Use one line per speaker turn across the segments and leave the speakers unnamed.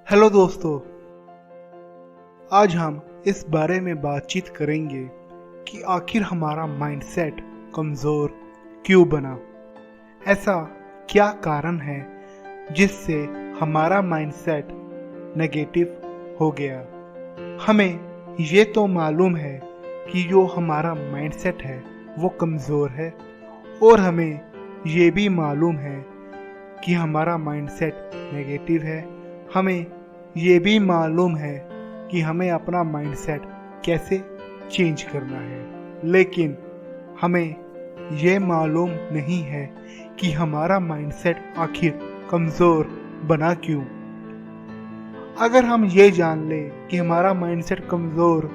Hello दोस्तों, आज हम इस बारे में बातचीत करेंगे कि आखिर हमारा माइंडसेट कमज़ोर क्यों बना। ऐसा क्या कारण है जिससे हमारा माइंडसेट नेगेटिव हो गया। हमें ये तो मालूम है कि जो हमारा माइंडसेट है वो कमज़ोर है, और हमें ये भी मालूम है कि हमारा माइंडसेट नेगेटिव है। हमें ये भी मालूम है कि हमें अपना माइंडसेट कैसे चेंज करना है, लेकिन हमें ये मालूम नहीं है कि हमारा माइंडसेट आखिर कमज़ोर बना क्यों। अगर हम ये जान लें कि हमारा माइंडसेट कमज़ोर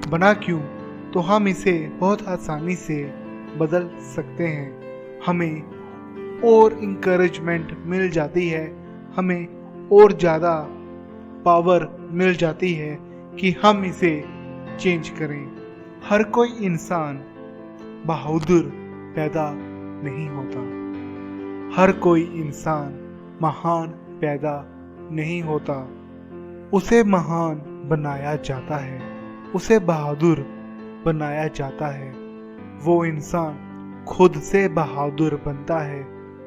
बना क्यों, तो हम इसे बहुत आसानी से बदल सकते हैं। हमें और इंकरेजमेंट मिल जाती है, हमें और ज़्यादा पावर मिल जाती है कि हम इसे चेंज करें। हर कोई इंसान बहादुर पैदा नहीं होता, हर कोई इंसान महान पैदा नहीं होता। उसे महान बनाया जाता है, उसे बहादुर बनाया जाता है। वो इंसान खुद से बहादुर बनता है,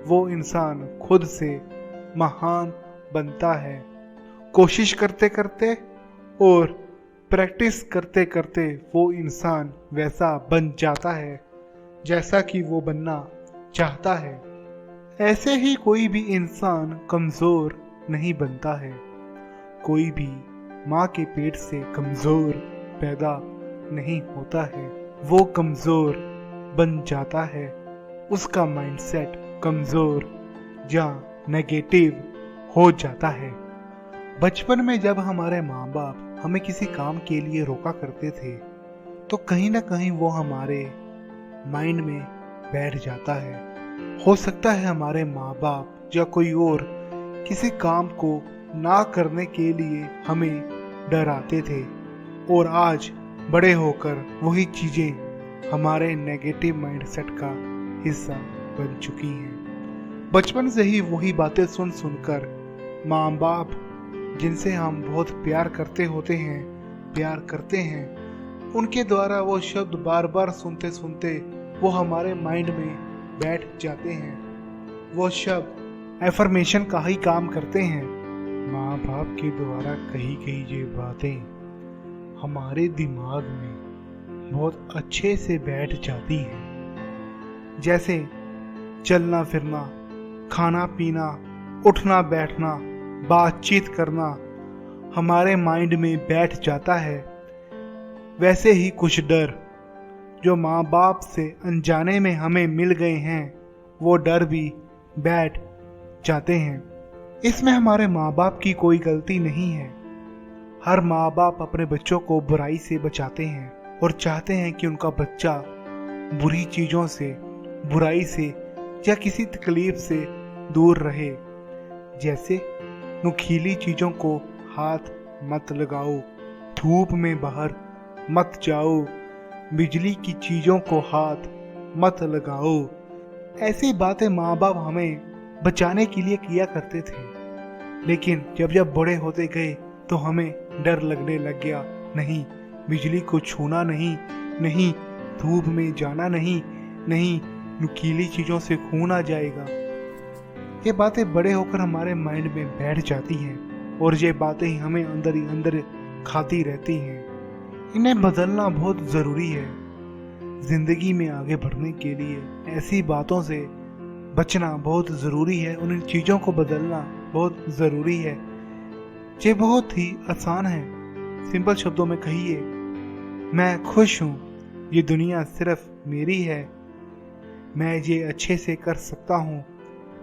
वो इंसान खुद से महान बनता है। कोशिश करते करते और प्रैक्टिस करते करते वो इंसान वैसा बन जाता है जैसा कि वो बनना चाहता है। ऐसे ही कोई भी इंसान कमज़ोर नहीं बनता है। कोई भी माँ के पेट से कमज़ोर पैदा नहीं होता है, वो कमज़ोर बन जाता है। उसका माइंडसेट कमज़ोर या नेगेटिव हो जाता है। बचपन में जब हमारे माँ बाप हमें किसी काम के लिए रोका करते थे, तो कहीं ना कहीं वो हमारे माइंड में बैठ जाता है। हो सकता है हमारे माँ बाप या कोई और किसी काम को ना करने के लिए हमें डराते थे, और आज बड़े होकर वही चीज़ें हमारे नेगेटिव माइंडसेट का हिस्सा बन चुकी हैं। बचपन से ही वही बातें सुन सुनकर माँ बाप जिनसे हम बहुत प्यार करते हैं, उनके द्वारा वो शब्द बार बार सुनते सुनते वो हमारे माइंड में बैठ जाते हैं। वो शब्द एफर्मेशन का ही काम करते हैं। माँ बाप के द्वारा कही गई ये बातें हमारे दिमाग में बहुत अच्छे से बैठ जाती हैं। जैसे चलना फिरना, खाना पीना, उठना बैठना, बातचीत करना हमारे माइंड में बैठ जाता है। वैसे ही कुछ डर जो माँ बाप से अनजाने में हमें मिल गए हैं, वो डर भी बैठ जाते हैं। इसमें हमारे माँ बाप की कोई गलती नहीं है। हर माँ बाप अपने बच्चों को बुराई से बचाते हैं और चाहते हैं कि उनका बच्चा बुरी चीज़ों से, बुराई से या किसी तकलीफ से दूर रहे। जैसे नुकीली चीज़ों को हाथ मत लगाओ, धूप में बाहर मत जाओ, बिजली की चीज़ों को हाथ मत लगाओ। ऐसी बातें माँ बाप हमें बचाने के लिए किया करते थे, लेकिन जब जब बड़े होते गए तो हमें डर लगने लग गया। नहीं, बिजली को छूना नहीं, नहीं धूप में जाना नहीं, नहीं नुकीली चीज़ों से खून आ जाएगा। ये बातें बड़े होकर हमारे माइंड में बैठ जाती हैं, और ये बातें ही हमें अंदर ही अंदर खाती रहती हैं। इन्हें बदलना बहुत ज़रूरी है। ज़िंदगी में आगे बढ़ने के लिए ऐसी बातों से बचना बहुत ज़रूरी है। उन चीज़ों को बदलना बहुत ज़रूरी है। ये बहुत ही आसान है। सिंपल शब्दों में कहिए, मैं खुश हूँ, ये दुनिया सिर्फ मेरी है, मैं ये अच्छे से कर सकता हूँ,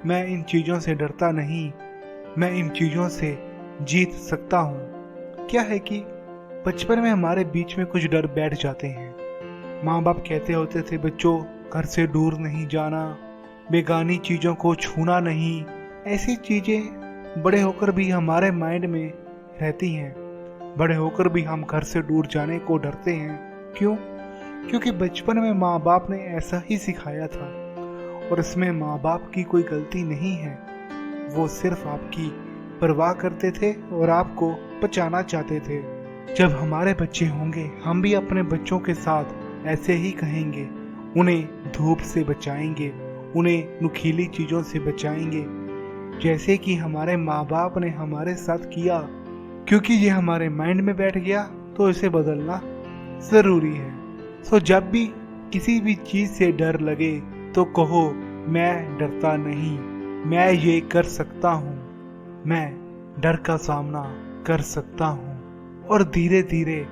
मैं इन चीज़ों से डरता नहीं, मैं इन चीज़ों से जीत सकता हूँ। क्या है कि बचपन में हमारे बीच में कुछ डर बैठ जाते हैं। माँ बाप कहते होते थे, बच्चों घर से दूर नहीं जाना, बेगानी चीज़ों को छूना नहीं। ऐसी चीज़ें बड़े होकर भी हमारे माइंड में रहती हैं। बड़े होकर भी हम घर से दूर जाने को डरते हैं। क्यों? क्योंकि बचपन में माँ बाप ने ऐसा ही सिखाया था, और इसमें माँ बाप की कोई गलती नहीं है। वो सिर्फ आपकी परवाह करते थे और आपको बचाना चाहते थे। जब हमारे बच्चे होंगे हम भी अपने बच्चों के साथ ऐसे ही कहेंगे, उन्हें धूप से बचाएंगे, उन्हें नुकीली चीज़ों से बचाएंगे, जैसे कि हमारे माँ बाप ने हमारे साथ किया। क्योंकि ये हमारे माइंड में बैठ गया तो इसे बदलना ज़रूरी है। सो जब भी किसी भी चीज़ से डर लगे तो कहो, मैं डरता नहीं, मैं ये कर सकता हूँ, मैं डर का सामना कर सकता हूँ। और धीरे धीरे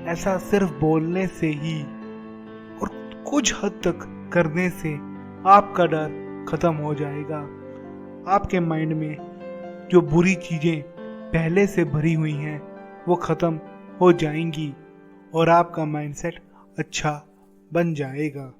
ऐसा सिर्फ बोलने से ही और कुछ हद तक करने से आपका डर खत्म हो जाएगा। आपके माइंड में जो बुरी चीज़ें पहले से भरी हुई हैं वो खत्म हो जाएंगी और आपका माइंडसेट अच्छा बन जाएगा।